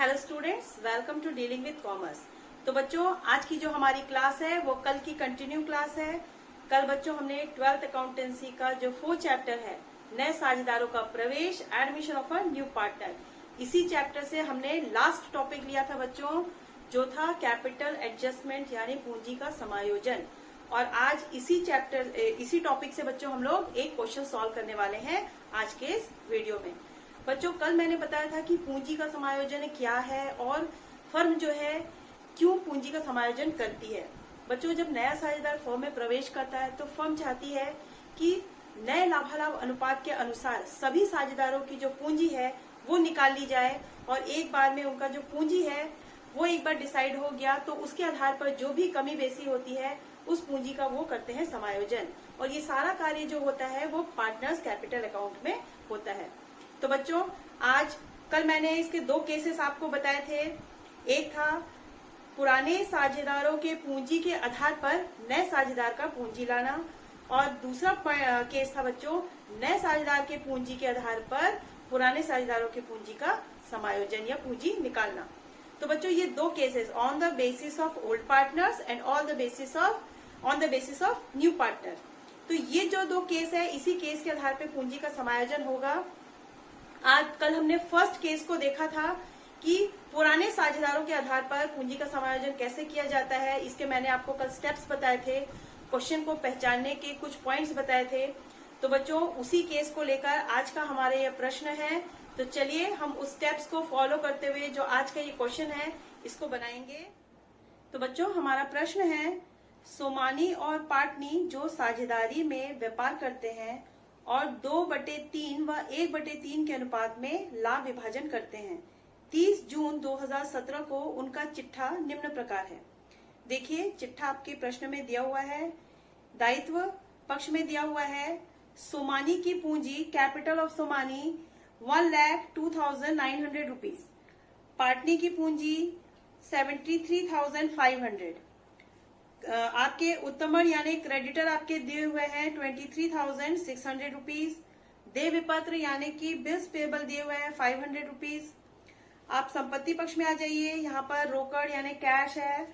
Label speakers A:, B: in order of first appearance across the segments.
A: Hello students, welcome to dealing with commerce. तो बच्चों, आज की जो हमारी क्लास है वो कल की कंटिन्यू क्लास है। कल बच्चों हमने 12th अकाउंटेंसी का जो 4th चैप्टर है, नए साझेदारों का प्रवेश, admission of a new partner, इसी चैप्टर से हमने लास्ट टॉपिक लिया था बच्चों, जो था कैपिटल एडजस्टमेंट यानी पूंजी का समायोजन। और आज इसी टॉपिक से बच्चों हम लोग एक क्वेश्चन सॉल्व करने वाले हैं आज के इस वीडियो में। बच्चों, कल मैंने बताया था कि पूंजी का समायोजन क्या है और फर्म जो है क्यों पूंजी का समायोजन करती है। बच्चों, जब नया साझेदार फर्म में प्रवेश करता है तो फर्म चाहती है कि नए लाभालाभ अनुपात के अनुसार सभी साझेदारों की जो पूंजी है वो निकाल ली जाए और एक बार में उनका जो पूंजी है वो एक बार डिसाइड हो गया तो उसके आधार पर जो भी कमी बेसी होती है उस पूंजी का वो करते हैं समायोजन। और ये सारा कार्य जो होता है वो पार्टनर्स कैपिटल अकाउंट में होता है। तो बच्चों, कल मैंने इसके दो केसेस आपको बताए थे। एक था पुराने साझेदारों के पूंजी के आधार पर नए साझेदार का पूंजी लाना और दूसरा केस था बच्चों नए साझेदार के पूंजी के आधार पर पुराने साझेदारों के पूंजी का समायोजन या पूंजी निकालना। तो बच्चों, ये दो cases on the basis of old partners and on the basis of new partner. तो ये जो दो केस है, इसी केस के आधार पर पूंजी का समायोजन होगा। कल हमने फर्स्ट केस को देखा था कि पुराने साझेदारों के आधार पर पूंजी का समायोजन कैसे किया जाता है। इसके मैंने आपको कल स्टेप्स बताए थे, क्वेश्चन को पहचानने के कुछ पॉइंट्स बताए थे। तो बच्चों, उसी केस को लेकर आज का हमारा यह प्रश्न है। तो चलिए हम उस स्टेप्स को फॉलो करते हुए जो आज का ये क्वेश्चन है इसको बनाएंगे। तो बच्चों, हमारा प्रश्न है, सोमानी और पाटनी जो साझेदारी में व्यापार करते हैं और 2/3 व 1/3 के अनुपात में लाभ विभाजन करते हैं। 30 जून 2017 को उनका चिट्ठा निम्न प्रकार है। देखिए, चिट्ठा आपके प्रश्न में दिया हुआ है। दायित्व पक्ष में दिया हुआ है, सोमानी की पूंजी capital of Somani 1,02,900 rupees, Patni की पूंजी 73,500, आपके उत्तमण यानी क्रेडिटर आपके दिए हुए हैं 23,600 रुपीज, देय विपत्र यानी कि बिल्स पेबल दिए हुए हैं 500 रुपीज। आप संपत्ति पक्ष में आ जाइए, यहाँ पर रोकड़ यानी कैश है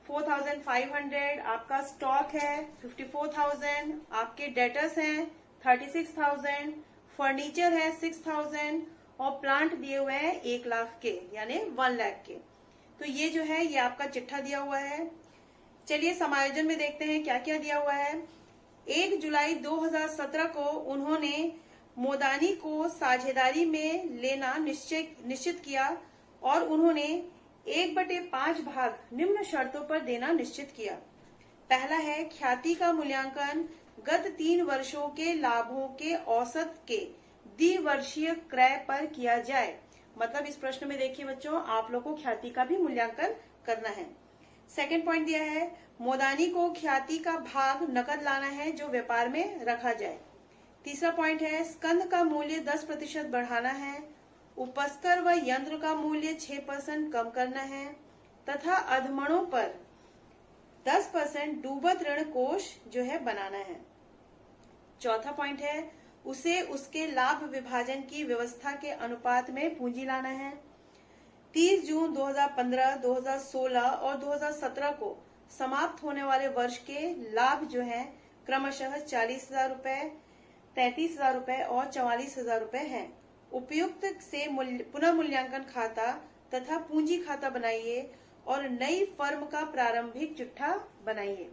A: 4,500, आपका स्टॉक है 54,000, आपके डेटर्स हैं 36,000, फर्नीचर है 6,000 और प्लांट दिए हुए हैं 1 लाख के यानी 1 लाख के। तो ये जो है ये आपका चिट्ठा दिया हुआ है। चलिए समायोजन में देखते हैं क्या क्या दिया हुआ है। 1 जुलाई 2017 को उन्होंने मोदानी को साझेदारी में लेना निश्चित किया और उन्होंने 1/5 भाग निम्न शर्तों पर देना निश्चित किया। पहला है, ख्याति का मूल्यांकन गत 3 वर्षों के लाभों के औसत के द्विवर्षीय क्रय पर किया जाए। मतलब इस प्रश्न में देखिए बच्चों, आप लोग को ख्याति का भी मूल्यांकन करना है। सेकेंड पॉइंट दिया है, मोदानी को ख्याति का भाग नकद लाना है जो व्यापार में रखा जाए। तीसरा पॉइंट है, स्कंद का मूल्य 10% बढ़ाना है, उपस्कर व यंत्र का मूल्य 6% कम करना है तथा अधमणों पर 10% डूबत ऋण कोष जो है बनाना है। चौथा पॉइंट है, उसे उसके लाभ विभाजन की व्यवस्था के अनुपात में पूंजी लाना है। 30 जून 2015, 2016 और 2017 को समाप्त होने वाले वर्ष के लाभ जो हैं क्रमशः 40,000 रुपए, 33,000 रुपए और 44,000 रुपए हैं। उपयुक्त से पुनः मूल्यांकन खाता तथा पूंजी खाता बनाइए और नई फर्म का प्रारंभिक चिट्ठा बनाइए।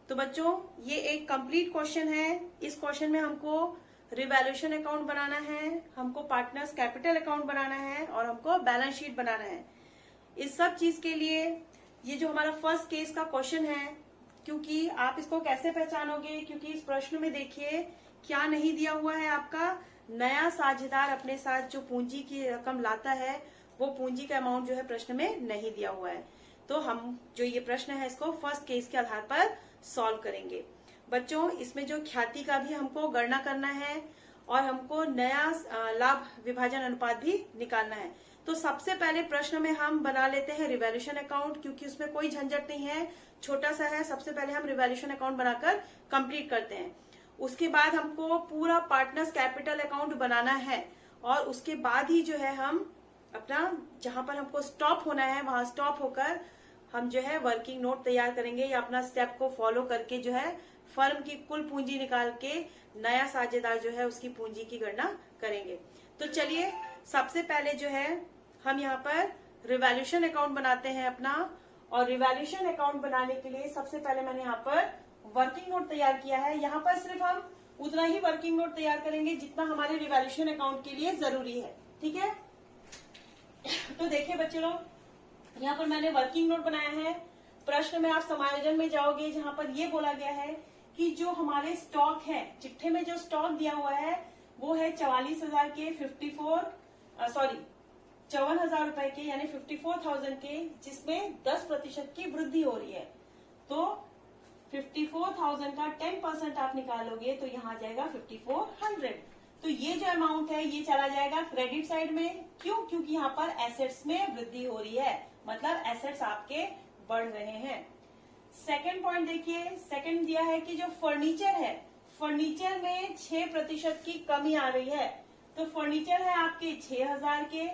A: तो बच्चों, ये एक कंप्लीट क्वेश्चन है। इस क्वेश्चन में हमको रिवैल्यूएशन अकाउंट बनाना है, हमको पार्टनर्स कैपिटल अकाउंट बनाना है और हमको बैलेंस शीट बनाना है। इस सब चीज के लिए ये जो हमारा फर्स्ट केस का क्वेश्चन है, क्योंकि आप इसको कैसे पहचानोगे, क्योंकि इस प्रश्न में देखिए क्या नहीं दिया हुआ है, आपका नया साझेदार अपने साथ जो पूंजी की रकम लाता है वो पूंजी का अमाउंट जो है प्रश्न में नहीं दिया हुआ है। तो हम जो ये प्रश्न है इसको फर्स्ट केस के आधार पर सॉल्व करेंगे। बच्चों, इसमें जो ख्याति का भी हमको गणना करना है और हमको नया लाभ विभाजन अनुपात भी निकालना है। तो सबसे पहले प्रश्न में हम बना लेते हैं रिवैल्यूएशन अकाउंट, क्योंकि उसमें कोई झंझट नहीं है, छोटा सा है। सबसे पहले हम रिवैल्यूएशन अकाउंट बनाकर कंप्लीट करते हैं। उसके बाद हमको पूरा पार्टनर्स कैपिटल अकाउंट बनाना है और उसके बाद ही जो है हम अपना जहां पर हमको स्टॉप होना है वहां स्टॉप होकर हम जो है वर्किंग नोट तैयार करेंगे या अपना स्टेप को फॉलो करके जो है फर्म की कुल पूंजी निकाल के नया साझेदार जो है उसकी पूंजी की गणना करेंगे। तो चलिए सबसे पहले जो है हम यहाँ पर रिवैल्यूएशन अकाउंट बनाते हैं अपना। और रिवैल्यूएशन अकाउंट बनाने के लिए सबसे पहले मैंने यहाँ पर वर्किंग नोट तैयार किया है। यहाँ पर सिर्फ हम उतना ही वर्किंग नोट तैयार करेंगे जितना हमारे रिवैल्यूएशन अकाउंट के लिए जरूरी है। ठीक है, तो देखिए बच्चे लोग, यहाँ पर मैंने वर्किंग नोट बनाया है। प्रश्न में आप समायोजन में जाओगे जहाँ पर ये बोला गया है कि जो हमारे स्टॉक है, चिट्ठे में जो स्टॉक दिया हुआ है वो है 44,000 के 54,000 रुपए के यानी 54,000 के, जिसमें 10% की वृद्धि हो रही है। तो 54,000 का 10% आप निकालोगे तो यहाँ आ जाएगा 5400। तो ये जो अमाउंट है ये चला जाएगा क्रेडिट साइड में। क्यों? क्योंकि यहाँ पर एसेट्स में वृद्धि हो रही है, मतलब एसेट्स आपके बढ़ रहे हैं। सेकंड पॉइंट देखिए, सेकंड दिया है कि जो फर्नीचर है, फर्नीचर में 6% की कमी आ रही है। तो फर्नीचर है आपके 6,000 के,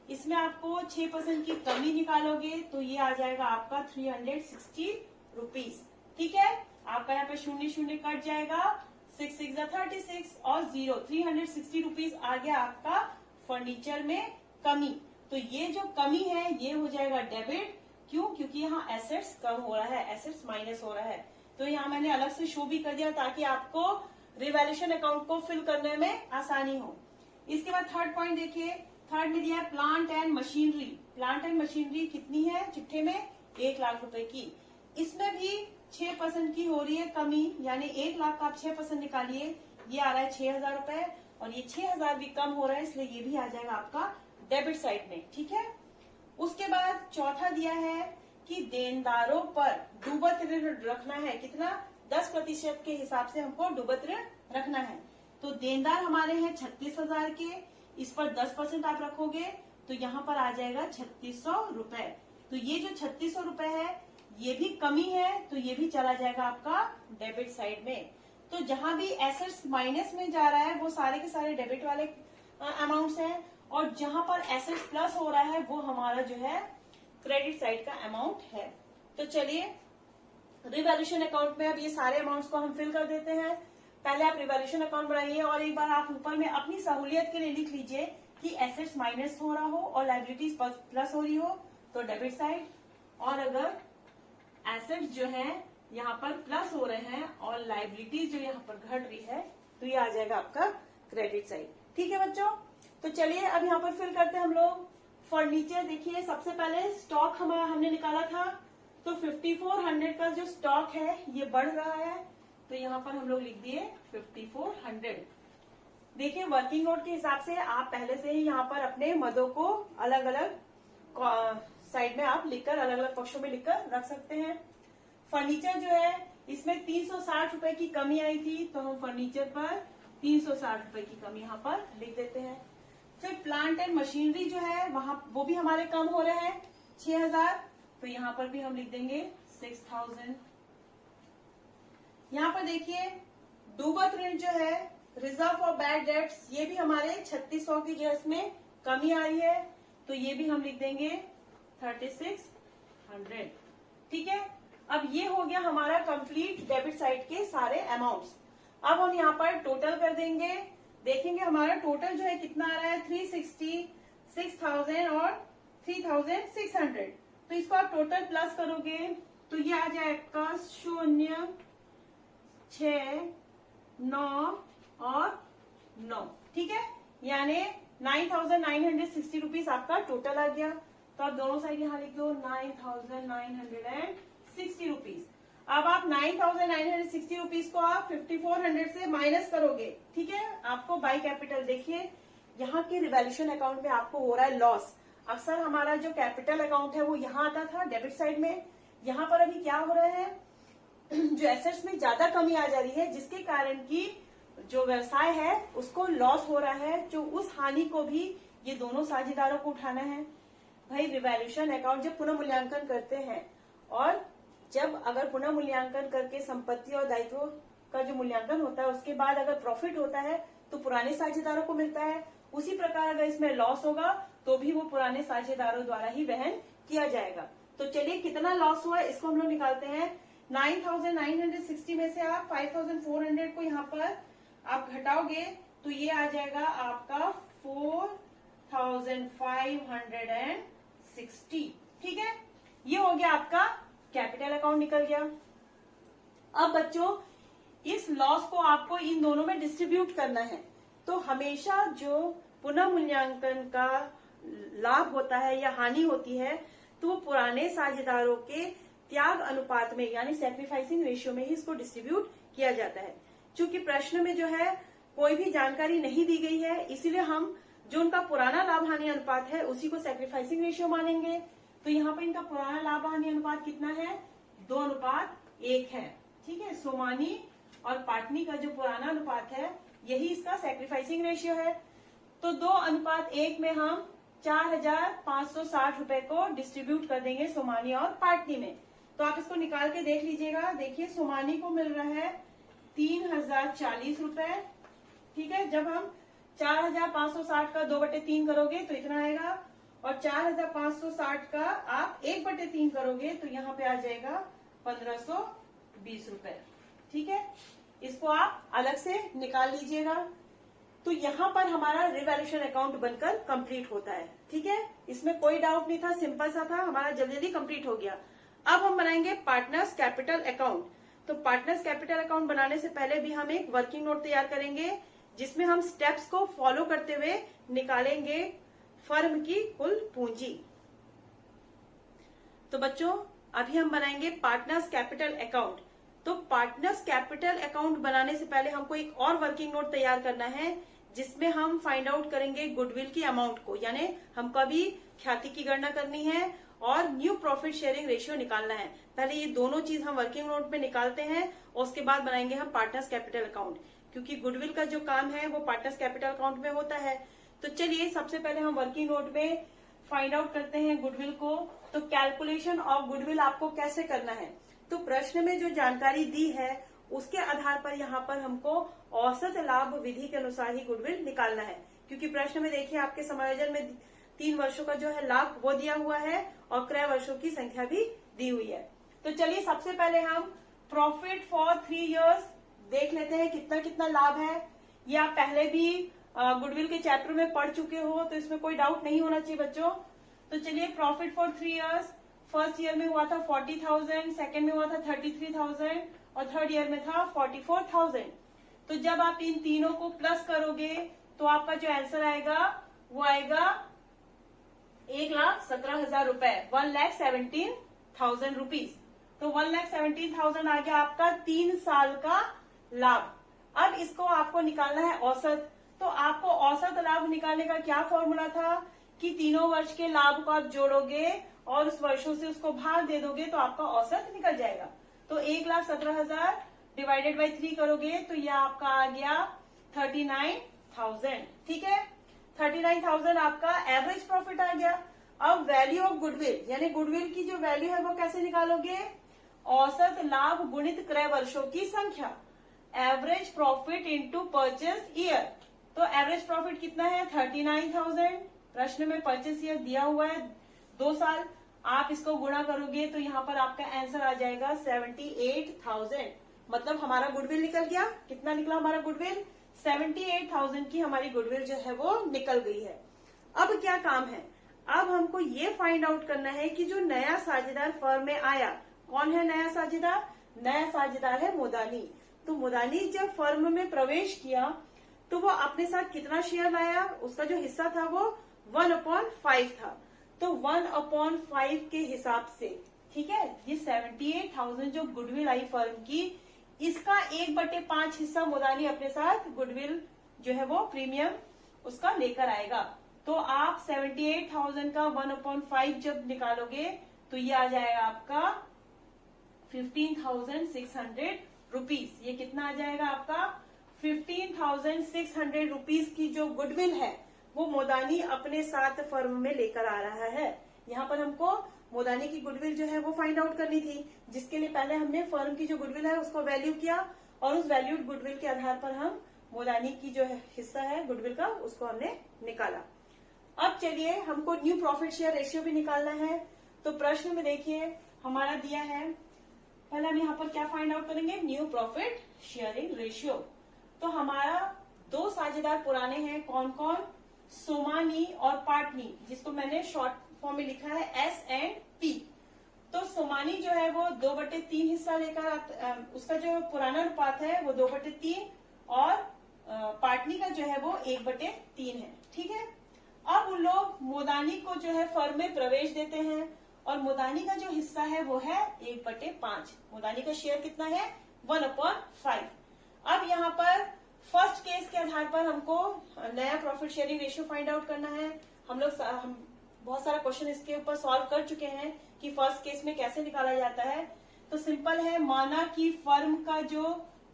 A: इसमें आपको 6% की कमी निकालोगे तो ये आ जाएगा आपका 360 रुपीज। ठीक है, आपका यहाँ पे 0 कट जाएगा, 6 6 36 और 0 360 रुपीज आ गया आपका फर्नीचर में कमी। तो ये जो कमी है ये हो जाएगा डेबिट। क्यों? क्योंकि यहाँ एसेट्स कम हो रहा है, एसेट्स माइनस हो रहा है। तो यहाँ मैंने अलग से शो भी कर दिया ताकि आपको रिवैल्यूएशन अकाउंट को फिल करने में आसानी हो। इसके बाद थर्ड पॉइंट देखिए, थर्ड में दिया है plant and machinery. Plant and machinery कितनी है चिट्ठे में? 1 लाख रुपए की। इसमें भी 6% की हो रही है कमी, यानी 1 लाख का आप 6% निकालिए, ये आ रहा है 6,000 रुपए और ये 6,000 भी कम हो रहा है, इसलिए ये भी आ जाएगा आपका डेबिट साइड में। ठीक है, उसके बाद चौथा दिया है कि देनदारों पर डूबत ऋण रखना है। कितना? 10% के हिसाब से हमको डूबत ऋण रखना है। तो देनदार हमारे हैं 36,000 के, इस पर 10% आप रखोगे तो यहाँ पर आ जाएगा 3600 रुपए। तो ये जो 3600 रुपए है ये भी कमी है, तो ये भी चला जाएगा आपका डेबिट साइड में। तो जहां भी एसेट्स माइनस में जा रहा है वो सारे के सारे डेबिट वाले अमाउंट्स हैं, और जहां पर एसेट्स प्लस हो रहा है वो हमारा जो है क्रेडिट साइड का अमाउंट है। तो चलिए रिवैल्यूएशन अकाउंट में अब ये सारे अमाउंट्स को हम फिल कर देते हैं। पहले आप रिवैल्यूएशन अकाउंट बनाइए और एक बार आप ऊपर में अपनी सहूलियत के लिए लिख लीजिए कि एसेट्स माइनस हो रहा हो और लायबिलिटीज प्लस हो रही हो तो डेबिट साइड, और अगर एसेट्स जो है यहाँ पर प्लस हो रहे हैं और लायबिलिटीज जो यहाँ पर घट रही है तो ये आ जाएगा आपका क्रेडिट साइड। ठीक है बच्चों, तो चलिए अब यहाँ पर फिल करते हैं हम लोग। फर्नीचर देखिए, सबसे पहले स्टॉक हमने निकाला था, तो 5400 का जो स्टॉक है ये बढ़ रहा है, तो यहाँ पर हम लोग लिख दिए 5400। देखिए वर्किंग नोट के हिसाब से आप पहले से ही यहाँ पर अपने मदों को अलग अलग साइड में आप लिखकर अलग अलग पक्षों में लिखकर रख सकते हैं। फर्नीचर जो है इसमें 360 रुपए की कमी आई थी, तो हम फर्नीचर पर 360 रुपए की कमी यहाँ पर लिख देते हैं। फिर प्लांट एंड मशीनरी जो है वहां वो भी हमारे कम हो रहे हैं 6,000, तो यहाँ पर भी हम लिख देंगे 6,000। यहाँ पर देखिए डूबत ऋण जो है, रिजर्व फॉर बैड डेट्स, ये भी हमारे 3600 की जो इसमें कमी आई है, तो ये भी हम लिख देंगे 3600। ठीक है, अब ये हो गया हमारा कंप्लीट डेबिट साइड के सारे अमाउंट्स। अब हम यहाँ पर टोटल कर देंगे, देखेंगे हमारा टोटल जो है कितना आ रहा है 360, 6,000 और 3,600। तो इसको आप टोटल प्लस करोगे तो ये आ जाएगा 0, 6, 9 और 9। ठीक है, यानी 9,960 रुपीज आपका टोटल आ गया। तो आप दोनों साइड यहाँ लिख दो 9,960 रुपीज। अब आप 9,960 रुपीज को आप 5400 से माइनस करोगे। ठीक है, आपको बाई कैपिटल देखिए यहाँ के रिवैल्यूएशन अकाउंट में आपको हो रहा है लॉस। अक्सर हमारा जो कैपिटल अकाउंट है वो यहाँ आता था डेबिट साइड में, यहाँ पर अभी क्या हो रहा है जो एसेट्स में ज्यादा कमी आ जा रही है, जिसके कारण की जो व्यवसाय है उसको लॉस हो रहा है, जो उस हानि को भी ये दोनों साझेदारों को उठाना है। भाई रिवैल्यूएशन अकाउंट जब पुनः मूल्यांकन करते हैं और जब अगर पुनः मूल्यांकन करके संपत्ति और दायित्वों का जो मूल्यांकन होता है उसके बाद अगर प्रॉफिट होता है तो पुराने साझेदारों को मिलता है। उसी प्रकार अगर इसमें लॉस होगा तो भी वो पुराने साझेदारों द्वारा ही वहन किया जाएगा। तो चलिए कितना लॉस हुआ इसको हम लोग निकालते हैं। 9,960 में से आप 5,400 को यहाँ पर आप घटाओगे तो ये आ जाएगा आपका 4,560। ठीक है, ये हो गया आपका कैपिटल अकाउंट निकल गया। अब बच्चों इस लॉस को आपको इन दोनों में डिस्ट्रीब्यूट करना है। तो हमेशा जो पुनः मूल्यांकन का लाभ होता है या हानि होती है तो वो पुराने साझेदारों के त्याग अनुपात में यानी सैक्रिफाइसिंग रेशियो में ही इसको डिस्ट्रीब्यूट किया जाता है। चूंकि प्रश्न में जो है कोई भी जानकारी नहीं दी गई है, इसीलिए हम जो उनका पुराना लाभ हानि अनुपात है उसी को सैक्रिफाइसिंग रेशियो मानेंगे। तो यहाँ पर इनका पुराना लाभ हानि अनुपात कितना है, 2:1 है। ठीक है, सोमानी और पाटनी का जो पुराना अनुपात है यही इसका सैक्रिफाइसिंग रेशियो है। तो 2:1 में हम 4,560 रुपए को डिस्ट्रीब्यूट कर देंगे सोमानी और पाटनी में। तो आप इसको निकाल के देख लीजिएगा। देखिए सोमानी को मिल रहा है 3,040 रुपए। ठीक है, जब हम 4,560 का 2/3 करोगे तो इतना आएगा और 4,560 का आप 1/3 करोगे तो यहाँ पे आ जाएगा 1,520 रुपए। ठीक है, इसको आप अलग से निकाल लीजिएगा। तो यहाँ पर हमारा रिवैल्यूएशन अकाउंट बनकर कंप्लीट होता है। ठीक है, इसमें कोई डाउट नहीं था, सिंपल सा था, हमारा जल्दी जल्दी कंप्लीट हो गया। अब हम बनाएंगे पार्टनर्स कैपिटल अकाउंट। तो पार्टनर्स कैपिटल अकाउंट बनाने से पहले भी हम एक वर्किंग नोट तैयार करेंगे जिसमें हम स्टेप्स को फॉलो करते हुए निकालेंगे फर्म की कुल पूंजी। तो बच्चों अभी हम बनाएंगे पार्टनर्स कैपिटल अकाउंट। तो पार्टनर्स कैपिटल अकाउंट बनाने से पहले हमको एक और वर्किंग नोट तैयार करना है जिसमें हम फाइंड आउट करेंगे गुडविल की अमाउंट को, यानी हमको अभी ख्याति की गणना करनी है और न्यू प्रॉफिट शेयरिंग रेशियो निकालना है। पहले ये दोनों चीज हम वर्किंग नोट में निकालते हैं और उसके बाद बनाएंगे हम पार्टनर्स कैपिटल अकाउंट, क्योंकि गुडविल का जो काम है वो पार्टनर्स कैपिटल अकाउंट में होता है। तो चलिए सबसे पहले हम वर्किंग नोट में फाइंड आउट करते हैं गुडविल को। तो कैलकुलेशन ऑफ गुडविल आपको कैसे करना है, तो प्रश्न में जो जानकारी दी है उसके आधार पर यहाँ पर हमको औसत लाभ विधि के अनुसार ही गुडविल निकालना है, क्योंकि प्रश्न में देखिए आपके समायोजन में 3 वर्षों का जो है लाभ वो दिया हुआ है और क्रय वर्षों की संख्या भी दी हुई है। तो चलिए सबसे पहले हम प्रॉफिट फॉर 3 इयर्स देख लेते हैं कितना कितना लाभ है। ये आप पहले भी गुडविल के चैप्टर में पढ़ चुके हो तो इसमें कोई डाउट नहीं होना चाहिए बच्चों। तो चलिए profit for 3 years, first year में हुआ था 40,000, सेकेंड में हुआ था 33,000 और थर्ड ईयर में था 44,000। तो जब आप इन तीनों को प्लस करोगे तो आपका जो आंसर आएगा वो आएगा 1,17,000 रुपए, 1,17,000 रुपीज। तो 1,17,000 आ गया आपका 3 साल का लाभ। अब इसको आपको निकालना है औसत। तो आपको औसत लाभ निकालने का क्या फॉर्मूला था कि तीनों वर्ष के लाभ को आप जोड़ोगे और उस वर्षों से उसको भाग दे दोगे तो आपका औसत निकल जाएगा। तो 1,17,000 डिवाइडेड बाई 3 करोगे तो यह आपका आ गया 39,000। ठीक है, 39,000 आपका एवरेज प्रॉफिट आ गया। अब वैल्यू ऑफ गुडविल यानी गुडविल की जो वैल्यू है वो कैसे निकालोगे, औसत लाभ गुणित क्रय वर्षों की संख्या, average profit into purchase year. तो एवरेज प्रॉफिट कितना है 39,000, प्रश्न में परचेज ईयर दिया हुआ है 2 साल, आप इसको गुणा करोगे तो यहाँ पर आपका आंसर आ जाएगा 78,000। मतलब हमारा गुडविल निकल गया। कितना निकला हमारा गुडविल, 78,000 की हमारी गुडविल जो है वो निकल गई है। अब क्या काम है, अब हमको ये फाइंड आउट करना है कि जो नया साझेदार फर्म में आया, कौन है नया साझेदार, नया साझेदार है मोदानी। तो मोदानी जब फर्म में प्रवेश किया तो वो अपने साथ कितना शेयर लाया, उसका जो हिस्सा था वो 1/5 था। तो 1/5 के हिसाब से, ठीक है, ये 78,000 जो गुडविल आई फर्म की, इसका 1/5 हिस्सा मोदानी अपने साथ गुडविल जो है वो प्रीमियम उसका लेकर आएगा। तो आप 78,000 का 1/5 जब निकालोगे तो ये आ जाएगा आपका 15,600 रुपीज। ये कितना आ जाएगा आपका 15,600 रुपीज की जो गुडविल है वो मोदानी अपने साथ फर्म में लेकर आ रहा है। यहाँ पर हमको मोदानी की गुडविल जो है वो फाइंड आउट करनी थी, जिसके लिए पहले हमने फर्म की जो गुडविल है उसको वैल्यू किया और उस वैल्यूड गुडविल के आधार पर हम मोदानी की जो हिस्सा है गुडविल का उसको हमने निकाला। अब चलिए हमको न्यू प्रॉफिट शेयर रेशियो भी निकालना है। तो प्रश्न में देखिए हमारा दिया है, पहले हम यहाँ पर क्या फाइंड आउट करेंगे, न्यू प्रॉफिट शेयरिंग रेशियो। तो हमारा दो साझेदार पुराने हैं, कौन कौन, सोमानी और पाटनी, जिसको मैंने शॉर्ट फॉर्म में लिखा है S&P। तो सोमानी जो है वो 2/3 हिस्सा लेकर उसका जो पुराना अनुपात है वो 2/3 और पाटनी का जो है वो 1/3 है। ठीक है, अब उन लोग मोदानी को जो है फर्म में प्रवेश देते हैं और मोदानी का जो हिस्सा है वो है 1/5। मोदानी का शेयर कितना है, 1/5। अब यहाँ पर फर्स्ट केस के आधार पर हमको नया profit sharing ratio find out करना है। हम बहुत सारा क्वेश्चन इसके ऊपर सॉल्व कर चुके हैं कि फर्स्ट केस में कैसे निकाला जाता है। तो सिंपल है, माना कि फर्म का जो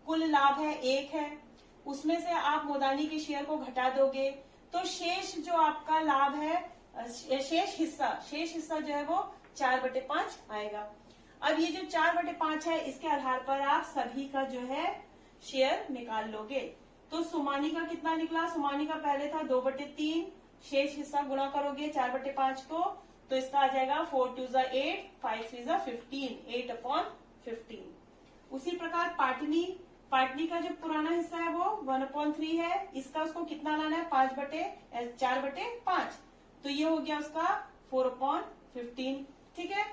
A: कुल लाभ है 1 है, उसमें से आप मोदानी के शेयर को घटा दोगे तो शेष जो आपका लाभ है, शेष हिस्सा जो है वो 4/5 आएगा। अब ये जो 4/5 है इसके आधार पर आप सभी का जो है शेयर निकाल लोगे। तो सोमानी का कितना निकला, सोमानी का पहले था 2/3, शेष हिस्सा गुणा करोगे 4/5 को, तो इसका आ जाएगा 4 2 8, 5 3 15, 8/15। उसी प्रकार पाटनी का जो पुराना हिस्सा है वो 1/3 है, इसका उसको कितना लाना है, 4/5, तो ये हो गया उसका 4/15। ठीक है,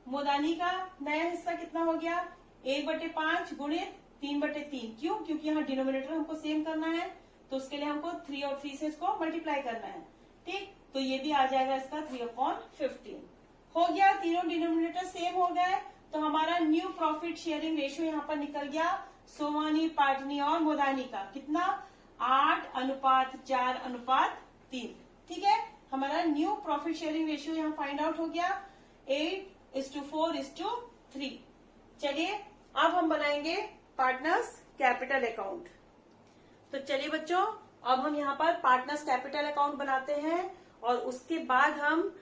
A: मोदानी का नया हिस्सा कितना हो गया, 1/5 गुणित 3/3। क्यों, क्योंकि यहाँ डिनोमिनेटर हमको सेम करना है, तो उसके लिए हमको 3 और 3 से इसको मल्टीप्लाई करना है। ठीक, तो ये भी आ जाएगा इसका 3/15 हो गया। तीनों डिनोमिनेटर सेम हो गए, तो हमारा न्यू प्रॉफिट शेयरिंग रेशियो यहाँ पर निकल गया सोमानी, पाटनी और मोदानी का कितना, 8:4:3। ठीक है, हमारा न्यू प्रॉफिट शेयरिंग रेशियो यहाँ फाइंड आउट हो गया 8:4:3। चलिए अब हम बनाएंगे पार्टनर्स कैपिटल अकाउंट। तो चलिए बच्चों, अब हम यहाँ पर पार्टनर्स कैपिटल अकाउंट बनाते हैं और उसके बाद हम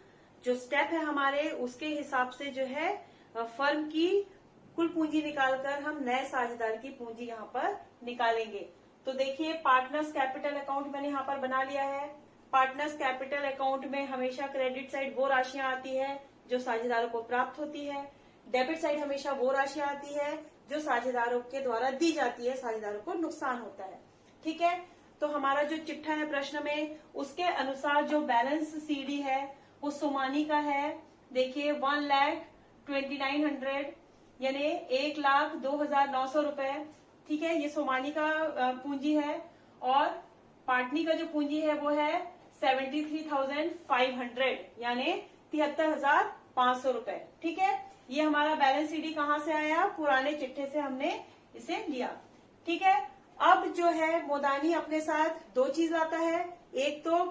A: जो स्टेप है हमारे उसके हिसाब से जो है फर्म की कुल पूंजी निकालकर हम नए साझेदार की पूंजी यहाँ पर निकालेंगे। तो देखिए पार्टनर्स कैपिटल अकाउंट मैंने यहाँ पर बना लिया है। पार्टनर्स कैपिटल अकाउंट में हमेशा क्रेडिट साइड वो राशियां आती है जो साझेदारों को प्राप्त होती है, डेबिट साइड हमेशा वो राशियां आती है जो साझेदारों के द्वारा दी जाती है, साझेदारों को नुकसान होता है। ठीक है, तो हमारा जो चिट्ठा है प्रश्न में उसके अनुसार जो बैलेंस सीडी है वो सोमानी का है, देखिए 1,29,100 यानी 1,02,900 रुपए। ठीक है, ये सोमानी का पूंजी है और पाटनी का जो पूंजी है वो है 73,500 यानी 73,500 रुपए। ठीक है, ये हमारा बैलेंस सीडी कहाँ से आया, पुराने चिट्ठे से हमने इसे लिया। ठीक है, अब जो है मोदानी अपने साथ दो चीज लाता है, एक तो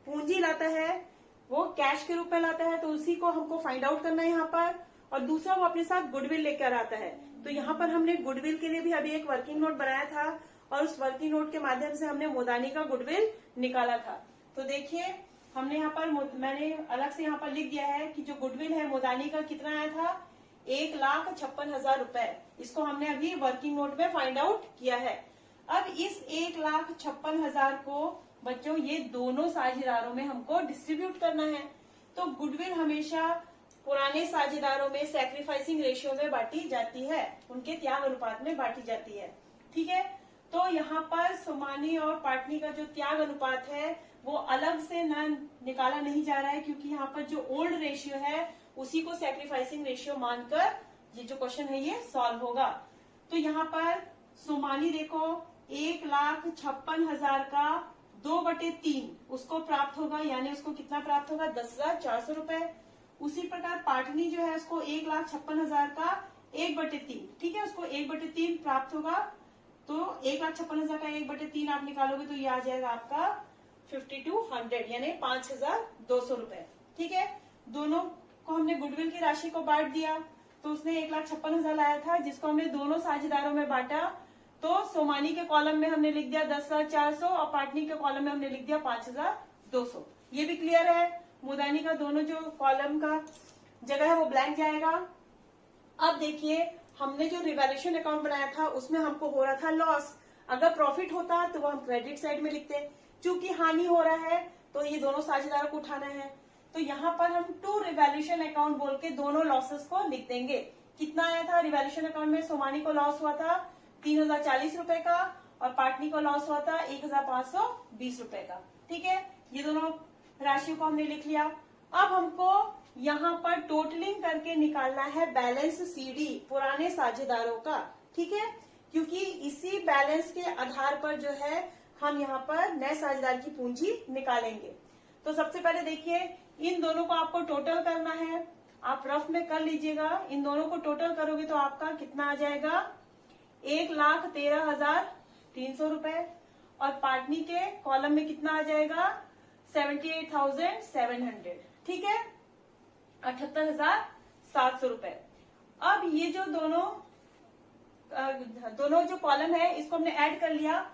A: पूंजी लाता है, वो कैश के रूप में लाता है, तो उसी को हमको फाइंड आउट करना है यहाँ पर, और दूसरा वो अपने साथ गुडविल लेकर आता है। तो यहाँ पर हमने गुडविल के लिए भी अभी एक वर्किंग नोट बनाया था और उस वर्किंग नोट के माध्यम से हमने मोदानी का गुडविल निकाला था। तो देखिए हमने यहाँ पर मैंने अलग से यहाँ पर लिख दिया है कि जो गुडविल है मोदानी का कितना आया था, 1,56,000 रुपए। इसको हमने अभी वर्किंग नोट में फाइंड आउट किया है। अब इस 1,56,000 को बच्चों ये दोनों साझेदारों में हमको डिस्ट्रीब्यूट करना है। तो गुडविल हमेशा पुराने साझेदारों में सैक्रिफाइसिंग रेशियो में बांटी जाती है, उनके त्याग अनुपात में बांटी जाती है। ठीक है, तो यहाँ पर सोमानी और पाटनी का जो त्याग अनुपात है वो अलग से निकाला नहीं जा रहा है, क्योंकि यहाँ पर जो ओल्ड रेशियो है उसी को सैक्रिफाइसिंग रेशियो मानकर ये जो क्वेश्चन है ये सॉल्व होगा। तो यहाँ पर सोमानी देखो 1,56,000 का 2/3 उसको प्राप्त होगा, यानी उसको कितना प्राप्त होगा, 10,400 रुपए। उसी प्रकार पाटनी जो है उसको 1,56,000 का 1/3, ठीक है, उसको 1/3 प्राप्त होगा। तो 1,56,000 का 1/3 आप निकालोगे तो ये आ जाएगा आपका 5,200 यानी 5,200 रुपए। ठीक है, दोनों को हमने गुडविल की राशि को बांट दिया, तो उसने 1,56,000 लाया था जिसको हमने दोनों साझेदारों में बांटा। तो सोमानी के कॉलम में हमने लिख दिया 10,400 और पाटनी के कॉलम में हमने लिख दिया 5,200। ये भी क्लियर है। मोदानी का दोनों जो कॉलम का जगह है वो ब्लैंक जाएगा। अब देखिए हमने जो रिवैल्यूएशन अकाउंट बनाया था उसमें हमको हो रहा था लॉस। अगर प्रॉफिट होता तो वो हम क्रेडिट साइड में लिखते, चूंकि हानि हो रहा है तो ये दोनों साझेदारों को उठाना है। तो यहाँ पर हम टू रिवैल्यूएशन अकाउंट बोल के दोनों लॉसेस को लिख देंगे। कितना आया था रिवैल्यूएशन अकाउंट में? सोमानी को लॉस हुआ था 3040 रुपए का और पाटनी को लॉस हुआ था 1520 रुपए का। ठीक है, ये दोनों राशियों को हमने लिख लिया। अब हमको यहाँ पर टोटलिंग करके निकालना है बैलेंस सीडी पुराने साझेदारों का। ठीक है, क्योंकि इसी बैलेंस के आधार पर जो है हम यहाँ पर नए साझेदार की पूंजी निकालेंगे। तो सबसे पहले देखिए, इन दोनों को आपको टोटल करना है। आप रफ में कर लीजिएगा। इन दोनों को टोटल करोगे तो आपका कितना आ जाएगा? 1,13,300 रुपए। और पाटनी के कॉलम में कितना आ जाएगा? 78,700। ठीक है, 78,700 रुपए। अब ये जो दोनों जो कॉलम है इसको हमने ऐड कर लिया।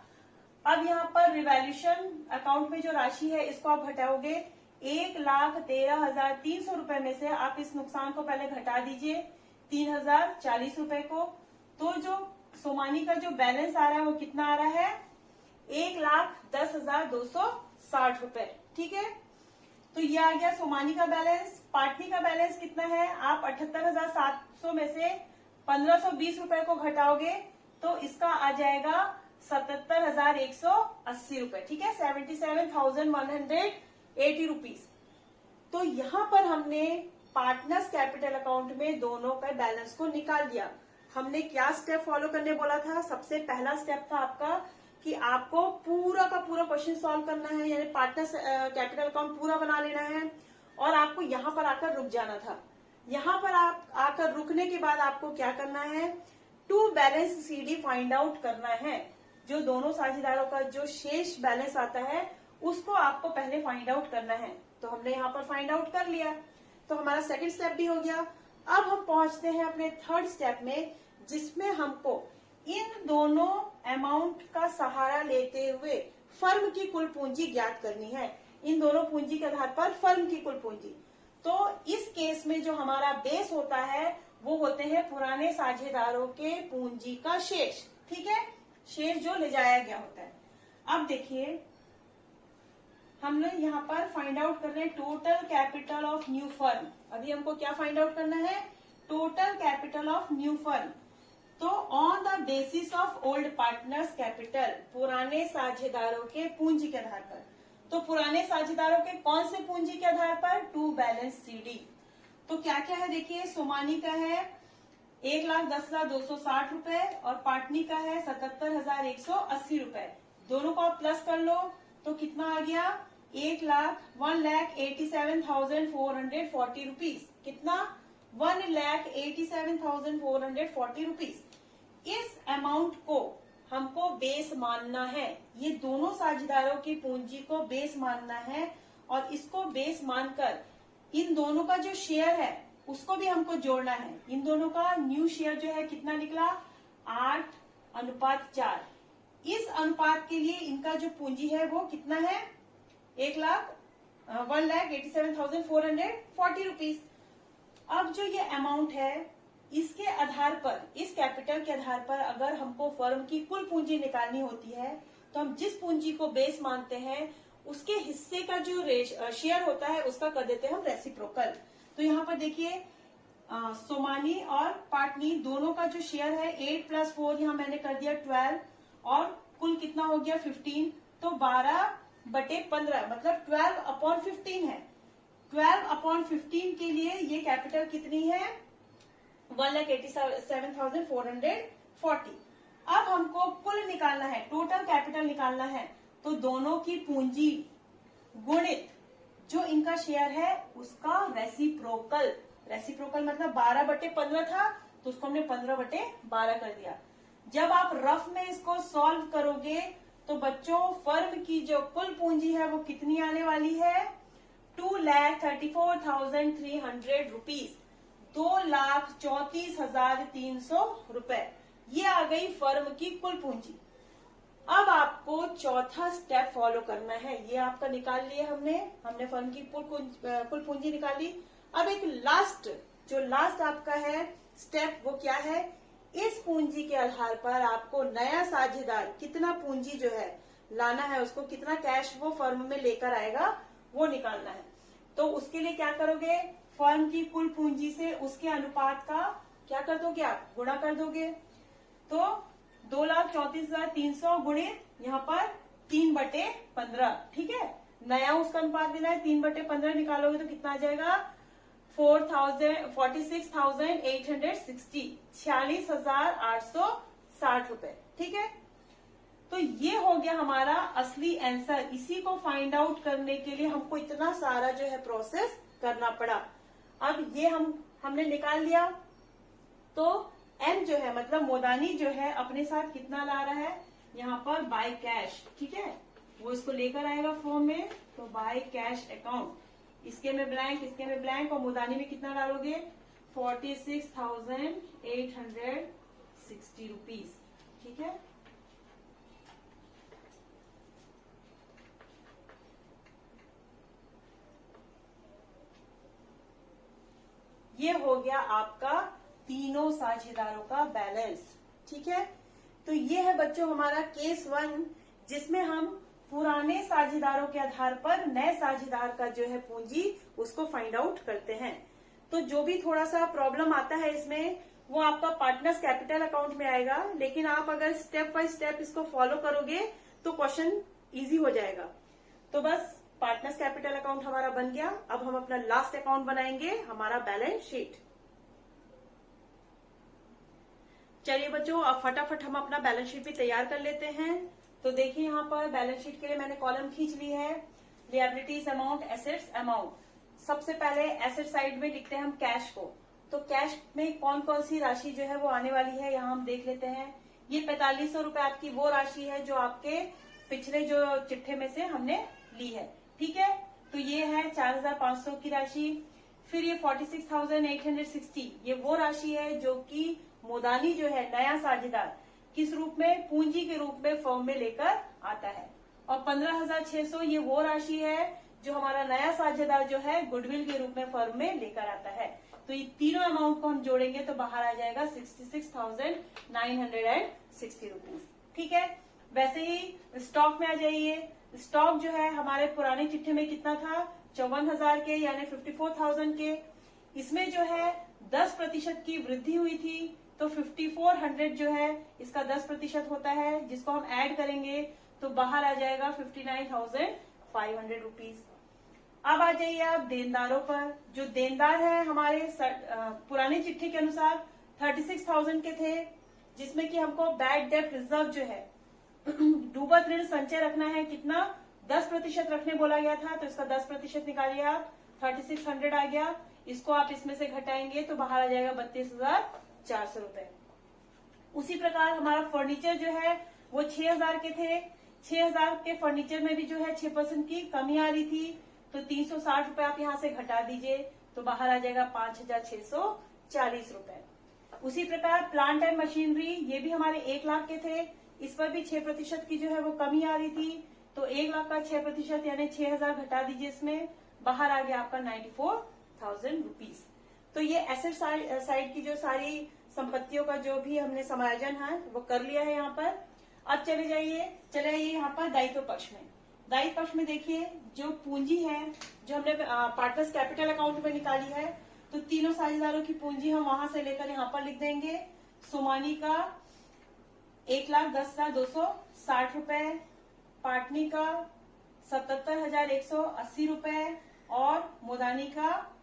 A: अब यहाँ पर रिवैल्यूएशन अकाउंट में जो राशि है इसको आप घटाओगे। 1,13,300 रुपए में से आप इस नुकसान को पहले घटा दीजिए 3,040 रुपए को। तो जो सोमानी का जो बैलेंस आ रहा है वो कितना आ रहा है? 1,10,260 रुपए। ठीक है, तो ये आ गया सोमानी का बैलेंस। पाटनी का बैलेंस कितना है? आप 78,700 में से 1,520 रुपए को घटाओगे तो इसका आ जाएगा 77,180 रुपए। ठीक है, 77,180 रुपीज। तो यहाँ पर हमने पार्टनर्स कैपिटल अकाउंट में दोनों का बैलेंस को निकाल दिया। हमने क्या स्टेप फॉलो करने बोला था? सबसे पहला स्टेप था आपका कि आपको पूरा का पूरा क्वेश्चन सॉल्व करना है, यानी पार्टनर्स कैपिटल अकाउंट पूरा बना लेना है और आपको यहाँ पर आकर रुक जाना था। यहाँ पर आप आकर रुकने के बाद आपको क्या करना है? To balance CD find out करना है। जो दोनों साझेदारों का जो शेष बैलेंस आता है उसको आपको पहले फाइंड आउट करना है। तो हमने यहाँ पर फाइंड आउट कर लिया, तो हमारा सेकंड स्टेप भी हो गया। अब हम पहुंचते हैं अपने थर्ड स्टेप में, जिसमें हमको इन दोनों अमाउंट का सहारा लेते हुए फर्म की कुल पूंजी ज्ञात करनी है। इन दोनों पूंजी के आधार पर फर्म की कुल पूंजी। तो इस केस में जो हमारा बेस होता है वो होते हैं पुराने साझेदारों के पूंजी का शेष। ठीक है, शेष जो ले जाया गया होता है। अब देखिए, हम लोग यहाँ पर फाइंड आउट कर रहे हैं total capital of new firm. अभी हमको क्या फाइंड आउट करना है? Total capital of new firm. तो on the basis of old partners capital, पुराने साझेदारों के पूंजी के आधार पर। तो पुराने साझेदारों के कौन से पूंजी के आधार पर? To balance CD. तो क्या क्या है देखिए, सोमानी का है 1,10,260 रुपए और पाटनी का है 77,180 रुपए। दोनों को आप प्लस कर लो तो कितना आ गया? 1,87,440 रुपीज। कितना? 1,87,440 रुपीज। इस अमाउंट को हमको बेस मानना है। ये दोनों साझेदारों की पूंजी को बेस मानना है और इसको बेस मानकर इन दोनों का जो शेयर है उसको भी हमको जोड़ना है। इन दोनों का न्यू शेयर जो है कितना निकला? 8:4। इस अनुपात के लिए इनका जो पूंजी है वो कितना है? 1,87,440 रुपीज। अब जो ये अमाउंट है इसके आधार पर, इस कैपिटल के आधार पर अगर हमको फर्म की कुल पूंजी निकालनी होती है तो हम जिस पूंजी को बेस मानते हैं उसके हिस्से का जो शेयर होता है उसका कर देते हैं हम रेसिप्रोकल। तो यहाँ पर देखिए, सोमानी और पाटनी दोनों का जो शेयर है 8 + 4, यहाँ मैंने कर दिया 12 और कुल कितना हो गया 15। तो 12/15 मतलब 12/15 है। 12/15 के लिए ये कैपिटल कितनी है? 1,87,440। अब हमको कुल निकालना है, टोटल कैपिटल निकालना है। तो दोनों की पूंजी गुणित जो इनका शेयर है उसका रेसिप्रोकल। रेसिप्रोकल मतलब 12/15 था तो उसको हमने 15/12 कर दिया। जब आप रफ में इसको सॉल्व करोगे तो बच्चों फर्म की जो कुल पूंजी है वो कितनी आने वाली है? 2,34,300 रुपीज। 2,34,300 रुपए। ये आ गई फर्म की कुल पूंजी। अब आपको चौथा स्टेप फॉलो करना है। ये आपका निकाल लिए हमने फर्म की कुल पूंजी निकाली। अब एक जो लास्ट आपका है स्टेप वो क्या है? इस पूंजी के आधार पर आपको नया साझेदार कितना पूंजी जो है लाना है, उसको कितना कैश वो फर्म में लेकर आएगा वो निकालना है। तो उसके लिए क्या करोगे, फर्म की कुल पूंजी से उसके अनुपात का क्या कर दोगे आप, गुणा कर दोगे। तो 2,34,300 गुणित यहाँ पर 3/15, ठीक है। नया उसका अनुपात देना है, 3/15 निकालोगे तो कितना आ जाएगा, 46,860, 46,860 रुपए, ठीक है। तो ये हो गया हमारा असली आंसर। इसी को फाइंड आउट करने के लिए हमको इतना सारा जो है प्रोसेस करना पड़ा। अब ये हमने निकाल लिया। तो एम जो है मतलब मोदानी जो है अपने साथ कितना ला रहा है, यहाँ पर बाय कैश, ठीक है, वो इसको लेकर आएगा फॉर्म में। तो बाय कैश अकाउंट, इसके में ब्लैंक, इसके में ब्लैंक, और मोदानी में कितना डालोगे, 46,860 रुपीज, ठीक है। ये हो गया आपका तीनों साझेदारों का बैलेंस, ठीक है। तो ये है बच्चों हमारा केस 1, जिसमें हम पुराने साझेदारों के आधार पर नए साझेदार का जो है पूंजी उसको फाइंड आउट करते हैं। तो जो भी थोड़ा सा प्रॉब्लम आता है इसमें, वो आपका पार्टनर्स कैपिटल अकाउंट में आएगा, लेकिन आप अगर स्टेप बाय स्टेप इसको फॉलो करोगे तो क्वेश्चन इजी हो जाएगा। तो बस पार्टनर्स कैपिटल अकाउंट हमारा बन गया। अब हम अपना लास्ट अकाउंट बनाएंगे, हमारा बैलेंस शीट। चलिए बच्चों, अब फटाफट हम अपना बैलेंस शीट भी तैयार कर लेते हैं। तो देखिए यहाँ पर बैलेंस शीट के लिए मैंने कॉलम खींच ली है, लिएबिलिटीज अमाउंट, एसेट्स अमाउंट। सबसे पहले एसेट साइड में लिखते हैं हम कैश को। तो कैश में कौन कौन सी राशि जो है वो आने वाली है, यहाँ हम देख लेते हैं। ये 4500 रुपए आपकी वो राशि है जो आपके पिछले जो चिट्ठे में से हमने ली है, ठीक है। तो ये है 4,500 की राशि। फिर ये 46,860, ये वो राशि है जो कि मोदानी जो है नया साझेदार किस रूप में, पूंजी के रूप में फर्म में लेकर आता है। और 15,600 ये वो राशि है जो हमारा नया साझेदार जो है गुडविल के रूप में फर्म में लेकर आता है। तो ये तीनों अमाउंट को हम जोड़ेंगे तो बाहर आ जाएगा 66,960 रुपीज, ठीक है। वैसे ही स्टॉक में आ जाइए। स्टॉक जो है हमारे पुराने चिट्ठे में कितना था, 54,000 के, यानी 54,000 के। इसमें जो है 10% की वृद्धि हुई थी, तो 5400 जो है इसका 10% होता है, जिसको हम ऐड करेंगे तो बाहर आ जाएगा 59,500 रुपीज। अब आ जाइए आप देनदारों पर। जो देनदार है हमारे पुराने चिट्ठे के अनुसार 36,000 के थे, जिसमें कि हमको बैड डेट रिजर्व जो है डूबत ऋण संचय रखना है, कितना, 10% रखने बोला गया था। तो इसका 10% निकालिए आप, 3600 आ गया। इसको आप इसमें से घटाएंगे तो बाहर आ जाएगा 32,400 रुपए। उसी प्रकार हमारा फर्नीचर जो है वो 6,000 के थे। 6,000 के फर्नीचर में भी जो है 6% की कमी आ रही थी, तो 360 रुपए आप यहाँ से घटा दीजिए तो बाहर आ जाएगा 5,640 रुपए। उसी प्रकार प्लांट एंड मशीनरी, ये भी हमारे 1 लाख के थे। इस पर भी 6% की जो है वो कमी आ रही थी, तो 1 लाख का 6% यानी 6,000 घटा दीजिए, इसमें बाहर आ गया आपका 94,000 रुपीज। तो ये एसेट साइड की जो सारी संपत्तियों का जो भी हमने समायोजन है वो कर लिया है यहाँ पर। अब चले आइए यहाँ पर दायित्व पक्ष में। दायित्व पक्ष में देखिए जो पूंजी है जो हमने पार्टनर्स कैपिटल अकाउंट में निकाली है, तो तीनों साझेदारों की पूंजी हम वहां से लेकर यहाँ पर लिख देंगे। सोमानी का 1,10,260 रुपए, पाटनी का 77,180 रुपए और मोदानी का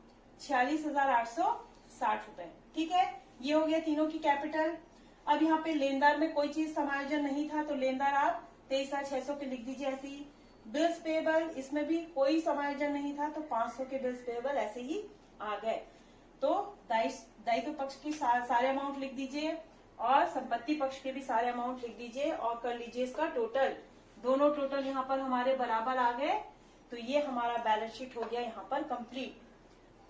A: 46,860 रुपए, ठीक है। ये हो गया तीनों की कैपिटल। अब यहाँ पे लेनदार में कोई चीज समायोजन नहीं था, तो लेनदार आप 23,600 के लिख दीजिए ऐसे ही। बिल्स पेएबल, इसमें भी कोई समायोजन नहीं था, तो 500 के बिल्स पेएबल ऐसे ही आ गए। तो दायित्व पक्ष की सारे अमाउंट लिख दीजिए और संपत्ति पक्ष के भी सारे अमाउंट लिख दीजिए और कर लीजिए इसका टोटल। दोनों टोटल यहाँ पर हमारे बराबर आ गए, तो ये हमारा बैलेंस शीट हो गया यहाँ पर कंप्लीट।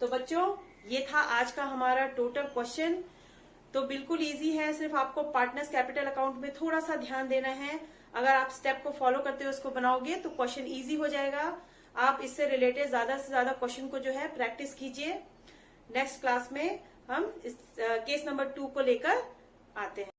A: तो बच्चों ये था आज का हमारा टोटल क्वेश्चन। तो बिल्कुल इजी है, सिर्फ आपको पार्टनर्स कैपिटल अकाउंट में थोड़ा सा ध्यान देना है। अगर आप स्टेप को फॉलो करते हो, उसको बनाओगे तो क्वेश्चन इजी हो जाएगा। आप इससे रिलेटेड ज्यादा से ज्यादा क्वेश्चन को जो है प्रैक्टिस कीजिए। नेक्स्ट क्लास में हम इस केस नंबर 2 को लेकर आते हैं।